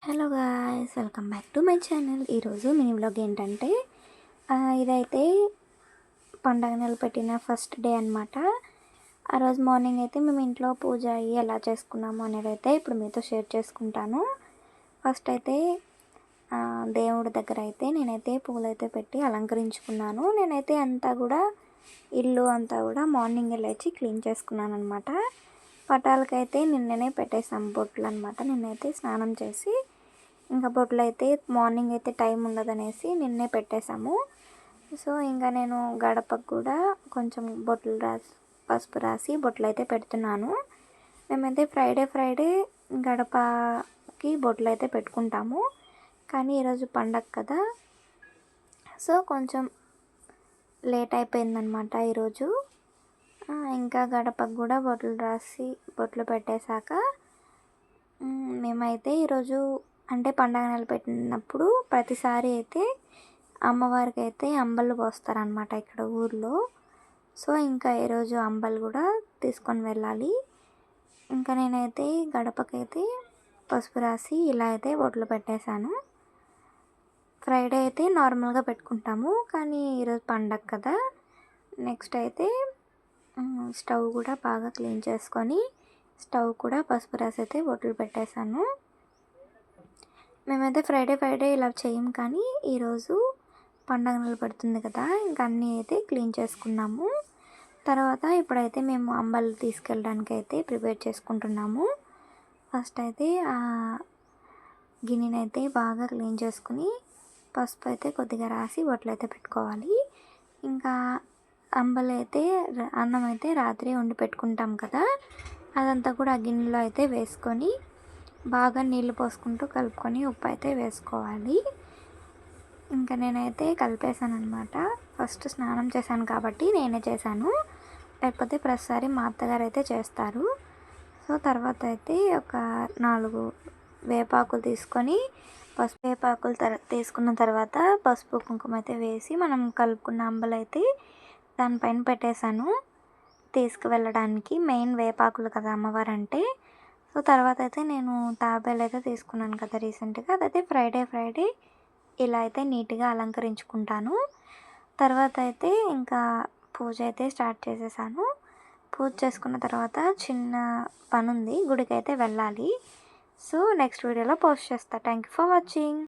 Hello guys, welcome back to my channel. ఈరోజు mini vlog ఏంటంటే ఇదైతే పండగ నెల పెట్టిన ఫస్ట్ డే అనమాట. ఆ రోజు మార్నింగ్ అయితే మేము ఇంట్లో పూజ అయ్యి ఎలా చేసుకున్నాము అనేది అయితే ఇప్పుడు మీతో షేర్ చేసుకుంటాను. ఫస్ట్ అయితే దేవుడి దగ్గర అయితే నేనైతే పూలైతే పెట్టి అలంకరించుకున్నాను. నేనైతే అంతా కూడా ఇల్లు అంతా కూడా మార్నింగే లేచి క్లీన్ చేసుకున్నాను అనమాట. పటాలకైతే నిన్ననే పెట్టేసాం బొట్లు అనమాట. నిన్నైతే స్నానం చేసి ఇంకా బొట్లు అయితే మార్నింగ్ అయితే టైం ఉండదనేసి నిన్నే పెట్టేశాము. సో ఇంకా నేను గడపకు కూడా కొంచెం బొట్లు పసుపు రాసి బొట్లు అయితే పెడుతున్నాను. మేమైతే ఫ్రైడే గడపకి బొట్లు అయితే పెట్టుకుంటాము. కానీ ఈరోజు పండగ కదా, సో కొంచెం లేట్ అయిపోయిందనమాట ఈరోజు. ఇంకా గడపకు కూడా బొట్లు రాసి బొట్లు పెట్టేశాక మేమైతే ఈరోజు అంటే పండగ నెల పెట్టినప్పుడు ప్రతిసారి అయితే అమ్మవారికి అయితే అంబళ్ళు పోస్తారనమాట ఇక్కడ ఊర్లో. సో ఇంకా ఈరోజు అంబలు కూడా తీసుకొని వెళ్ళాలి. ఇంకా నేనైతే గడపకైతే పసుపు రాసి ఇలా అయితే బొట్లు పెట్టేశాను. ఫ్రైడే అయితే నార్మల్గా పెట్టుకుంటాము, కానీ ఈరోజు పండగ కదా. నెక్స్ట్ అయితే స్టవ్ కూడా బాగా క్లీన్ చేసుకొని స్టవ్ కూడా పసుపు రాసి అయితే బొట్లు పెట్టేశాను. మేమైతే ఫ్రైడే ఇలా చేయం, కానీ ఈరోజు పండగ నెల పడుతుంది కదా, ఇంకా అన్నీ అయితే క్లీన్ చేసుకున్నాము. తర్వాత ఇప్పుడైతే మేము అంబలు తీసుకెళ్ళడానికి అయితే ప్రిపేర్ చేసుకుంటున్నాము. ఫస్ట్ అయితే గిన్నెని అయితే బాగా క్లీన్ చేసుకుని పసుపు అయితే కొద్దిగా రాసి బొట్లు అయితే పెట్టుకోవాలి. ఇంకా అంబలు అయితే అన్నం అయితే రాత్రి వండి పెట్టుకుంటాం కదా, అదంతా కూడా ఆ గిన్నెలో అయితే వేసుకొని బాగా నీళ్ళు పోసుకుంటూ కలుపుకొని ఉప్పు అయితే వేసుకోవాలి. ఇంకా నేనైతే కలిపేశాను అనమాట. ఫస్ట్ స్నానం చేశాను కాబట్టి నేనే చేశాను, లేకపోతే ప్రతిసారి మా అత్తగారు అయితే చేస్తారు. సో తర్వాత అయితే ఒక 4 వేపాకులు తీసుకొని వేపాకులు తీసుకున్న తర్వాత పసుపు కుంకుమ అయితే వేసి మనం కలుపుకున్న అంబలు అయితే దానిపైన పెట్టేశాను తీసుకువెళ్ళడానికి. మెయిన్ వేపాకులు కదా అమ్మవారు అంటే. సో తర్వాత అయితే నేను తాబేలు అయితే తీసుకున్నాను కదా రీసెంట్గా, అదైతే ఫ్రైడే ఇలా అయితే నీట్గా అలంకరించుకుంటాను. తర్వాత అయితే ఇంకా పూజ అయితే స్టార్ట్ చేసేసాను. పూజ చేసుకున్న తర్వాత చిన్న పని ఉంది, గుడికి అయితే వెళ్ళాలి. సో నెక్స్ట్ వీడియోలో పోస్ట్ చేస్తాను. Thank you for watching.